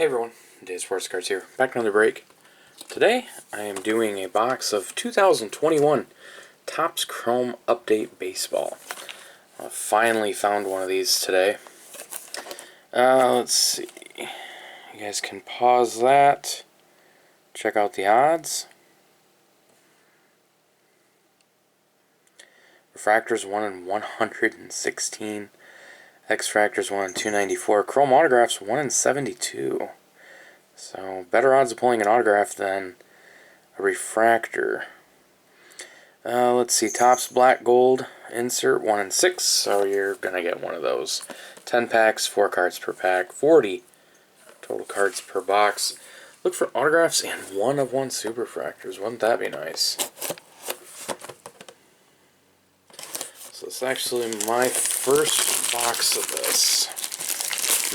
Hey everyone, Dave's Sports Cards here. Back another break. Today I am doing a box of 2021 Topps Chrome Update Baseball. I finally found one of these today. Let's see. You guys can pause that. Check out the odds. Refractors 1 in 116. X-Fractors 1 in 294. Chrome Autographs 1 in 72. So, better odds of pulling an autograph than a refractor. Let's see, Topps Black Gold insert 1 in 6, so you're going to get one of those. 10 packs, 4 cards per pack, 40 total cards per box. Look for autographs and 1 of 1 superfractors. Wouldn't that be nice? So it's actually my first box of this.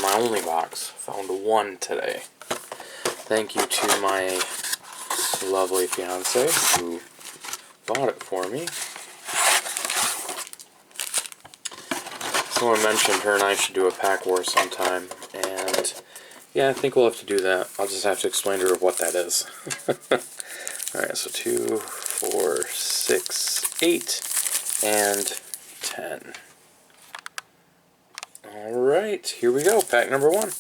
My only box. Found one today. Thank you to my lovely fiance who bought it for me. Someone mentioned her and I should do a pack war sometime, and yeah, I think we'll have to do that. I'll just have to explain to her what that is. Alright, so 2, 4, 6, 8, and 10. Alright, here we go. Pack number 1.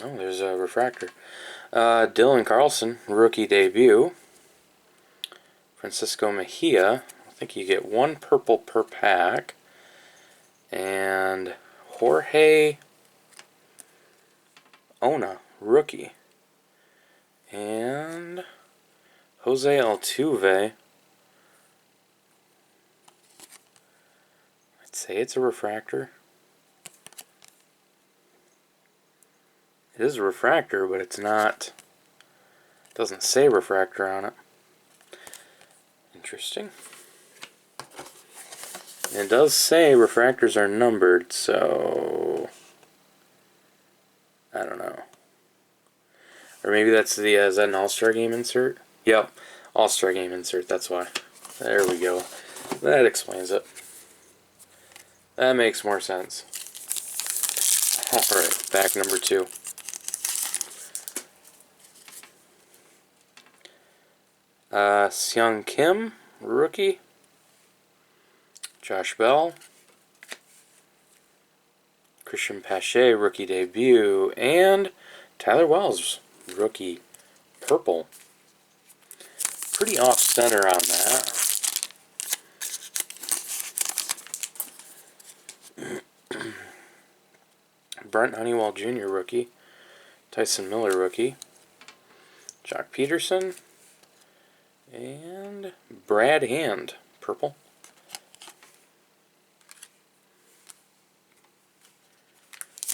Oh, there's a refractor. Dylan Carlson, rookie debut. Francisco Mejia. I think you get 1 purple per pack. And Jorge Ona, rookie. And Jose Altuve. I'd say it's a refractor. It is a refractor, but it's not. It doesn't say refractor on it. Interesting. It does say refractors are numbered, so I don't know. Or maybe that's the is that an All-Star Game insert? Yep, All-Star Game insert. That's why. There we go. That explains it. That makes more sense. All right, pack number 2. Seung Kim, rookie. Josh Bell. Christian Pache, rookie debut. And Tyler Wells, rookie purple. Pretty off-center on that. Brent Honeywell Jr., rookie. Tyson Miller, rookie. Jock Peterson. And Brad Hand, purple.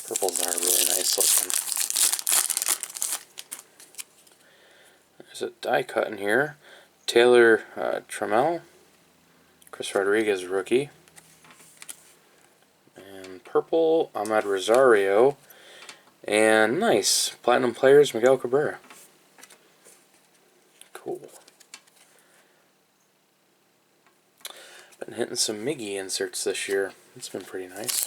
Purples are really nice looking. There's a die cut in here. Taylor Trammell. Chris Rodriguez, rookie. And purple, Ahmed Rosario. And nice, Platinum Players, Miguel Cabrera. Cool. Been hitting some Miggy inserts this year. It's been pretty nice.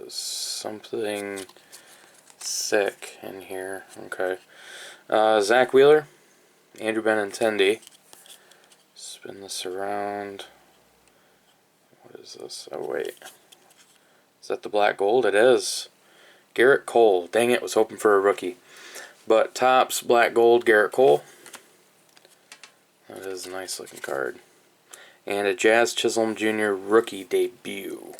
Something sick in here. Okay. Zach Wheeler, Andrew Benintendi. Spin this around. What is this? Oh, wait. Is that the black gold? It is. Garrett Cole. Dang it, was hoping for a rookie. But Topps Black Gold Garrett Cole. That is a nice looking card. And a Jazz Chisholm Jr. rookie debut.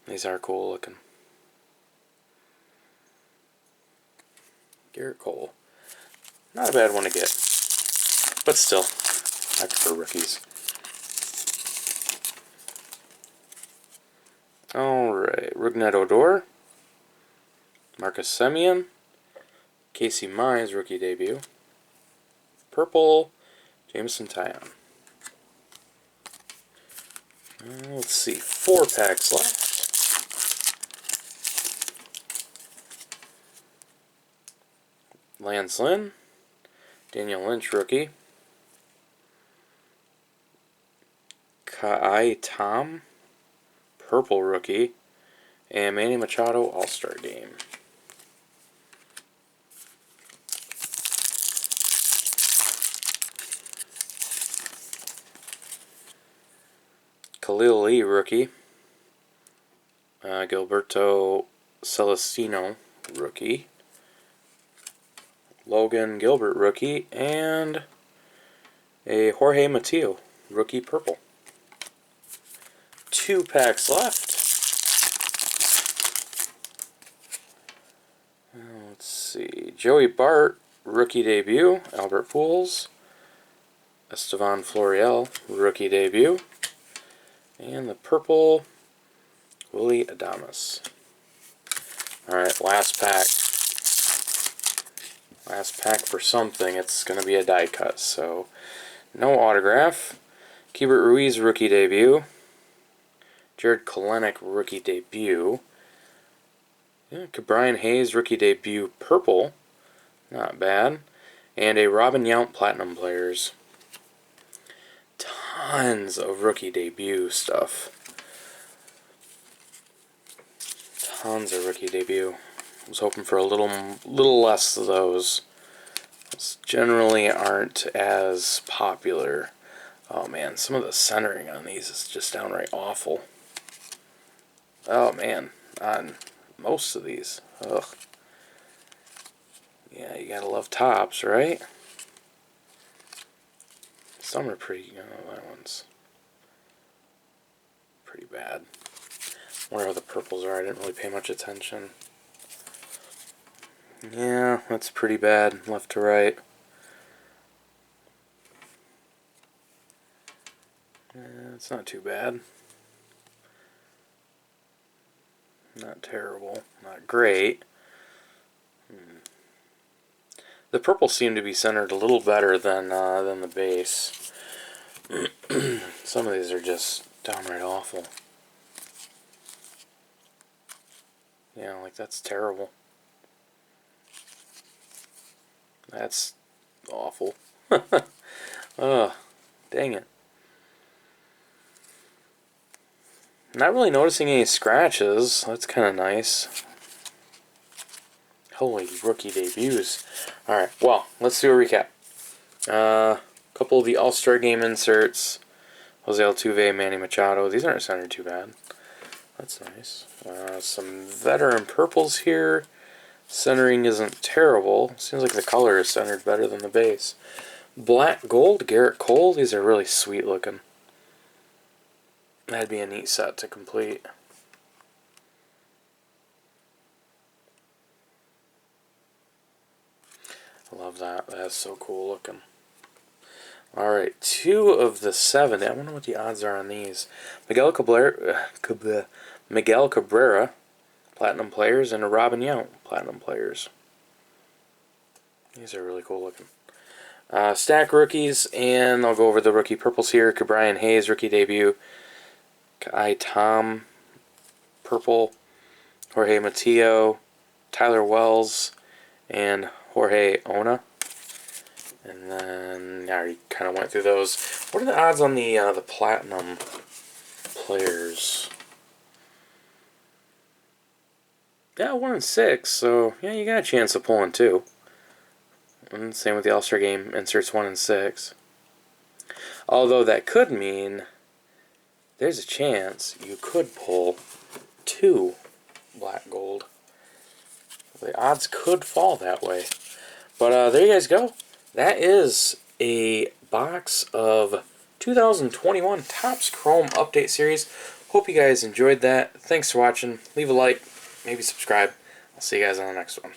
These are cool looking. Garrett Cole. Not a bad one to get. But still, I prefer rookies. Alright, Rougned Odor. Marcus Semien. Casey Mize, rookie debut. Purple, Jameson Taillon. Let's see, 4 packs left. Lance Lynn, Daniel Lynch rookie, Ka'ai Tom, purple rookie, and Manny Machado All-Star Game. Khalil Lee rookie, Gilberto Celestino rookie, Logan Gilbert rookie, and a Jorge Mateo rookie purple. 2 packs left. Let's see. Joey Bart rookie debut, Albert Pujols, Estevan Florial rookie debut, and the purple Willy Adames. Alright, last pack. Last pack for something. It's going to be a die cut, so no autograph. Keibert Ruiz rookie debut. Jared Kelenic rookie debut. Yeah, Brian Hayes rookie debut purple. Not bad. And a Robin Yount Platinum Players. Tons of rookie debut stuff. Tons of rookie debut. I was hoping for a little less of those. Those generally aren't as popular. Oh man, some of the centering on these is just downright awful. Oh man, on most of these. Ugh. Yeah, you gotta love tops, right? Some are pretty, that one's pretty bad. Where the purples are, I didn't really pay much attention. Yeah, that's pretty bad, left to right. It's not too bad. Not terrible, not great. The purple seemed to be centered a little better than the base. Some of these are just downright awful. Yeah, like that's terrible. That's awful. Ugh, dang it. Not really noticing any scratches. That's kind of nice. Holy rookie debuts. Alright, well, let's do a recap. Couple of the All-Star Game inserts. Jose Altuve, Manny Machado. These aren't centered too bad. That's nice. Some veteran purples here. Centering isn't terrible. Seems like the color is centered better than the base. Black gold, Garrett Cole. These are really sweet looking. That'd be a neat set to complete. I love that. That's so cool looking. Alright, 2 of the 7. I wonder what the odds are on these. Miguel Cabrera, Platinum Players, and a Robin Yount, Platinum Players. These are really cool looking. Stack rookies, and I'll go over the rookie purples here. Brian Hayes, rookie debut. Ka'ai Tom, purple. Jorge Mateo, Tyler Wells, and Jorge Ona. And then, I already kind of went through those. What are the odds on the Platinum Players? Yeah, 1 in 6, so yeah, you got a chance of pulling 2. And same with the All-Star Game inserts 1 in 6. Although that could mean there's a chance you could pull 2 black gold. The odds could fall that way. But there you guys go. That is a box of 2021 Topps Chrome Update Series. Hope you guys enjoyed that. Thanks for watching. Leave a like, maybe subscribe. I'll see you guys on the next one.